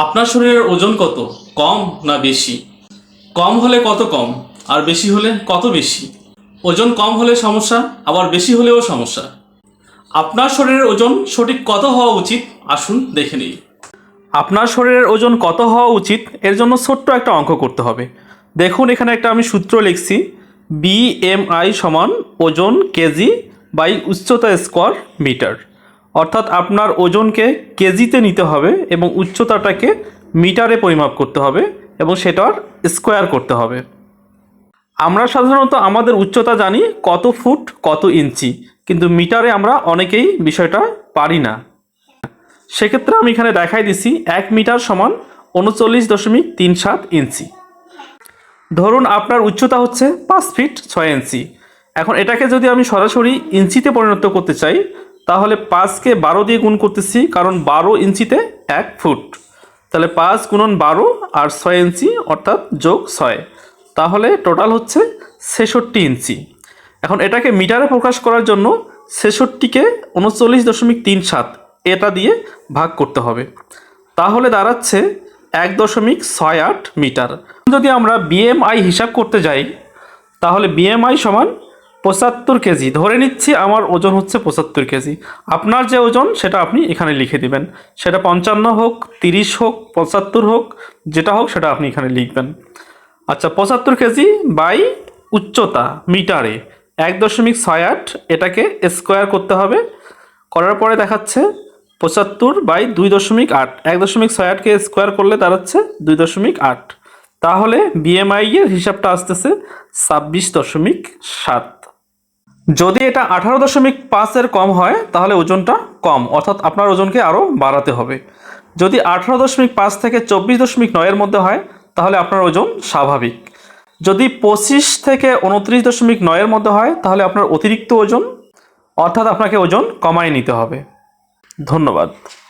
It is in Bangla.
আপনার শরীরের ওজন কত? কম না বেশি? কম হলে কত কম আর বেশি হলে কত বেশি? ওজন কম হলে সমস্যা, আবার বেশি হলেও সমস্যা। আপনার শরীরের ওজন সঠিক কত হওয়া উচিত আসুন দেখে নিই। আপনার শরীরের ওজন কত হওয়া উচিত এর জন্য ছোট্ট একটা অঙ্ক করতে হবে। দেখুন এখানে একটা আমি সূত্র লিখছি, বিএমআই সমান ওজন কেজি বাই উচ্চতা স্কোয়ার মিটার। অর্থাৎ আপনার ওজনকে কেজিতে নিতে হবে এবং উচ্চতাটাকে মিটারে পরিমাপ করতে হবে এবং সেটার স্কোয়ার করতে হবে। আমরা সাধারণত আমাদের উচ্চতা জানি কত ফুট কত ইঞ্চি, কিন্তু মিটারে আমরা অনেকেই বিষয়টা পারি না। সেক্ষেত্রে আমি এখানে দেখাই দিছি 1 মিটার সমান 39.37 ইঞ্চি। ধরুন আপনার উচ্চতা হচ্ছে 5 ফিট 6 ইঞ্চি। এখন এটাকে যদি আমি সরাসরি ইঞ্চিতে পরিণত করতে চাই, তাহলে 5কে 12 দিয়ে গুণ করতেছি, কারণ 12 ইঞ্চিতে 1 ফুট। তাহলে 5 গুণন 12 আর 6 ইঞ্চি অর্থাৎ যোগ 6, তাহলে টোটাল হচ্ছে 66 ইঞ্চি। এখন এটাকে মিটারে প্রকাশ করার জন্য 66কে 39.37 এটা দিয়ে ভাগ করতে হবে, তাহলে দাঁড়াচ্ছে 1.68 মিটার। যদি আমরা বিএমআই হিসাব করতে যাই, তাহলে বিএমআই সমান 75 কেজি। ধরে নিচ্ছি আমার ওজন হচ্ছে 75 কেজি। আপনার যে ওজন সেটা আপনি এখানে লিখে দিবেন, সেটা 55 হোক, 30 হোক, 75 হোক, যেটা হোক সেটা আপনি এখানে লিখবেন। আচ্ছা, 75 কেজি বাই উচ্চতা মিটারে 1.68, এটাকে স্কোয়ার করতে হবে। করার পরে দেখাচ্ছে 75 বাই 2.8, 1.68কে স্কোয়ার করলে দাঁড়াচ্ছে 2.8। তাহলে বিএমআই এর হিসাবটা আসতেছে 26.7। যদি এটা 18.5 এর কম হয় তাহলে ওজনটা কম, অর্থাৎ আপনার ওজনকে আরও বাড়াতে হবে। যদি 18.5 থেকে 24.9 এর মধ্যে হয় তাহলে আপনার ওজন স্বাভাবিক। যদি 25 থেকে 29.9 এর মধ্যে হয় তাহলে আপনার অতিরিক্ত ওজন, অর্থাৎ আপনাকে ওজন কমায় নিতে হবে। ধন্যবাদ।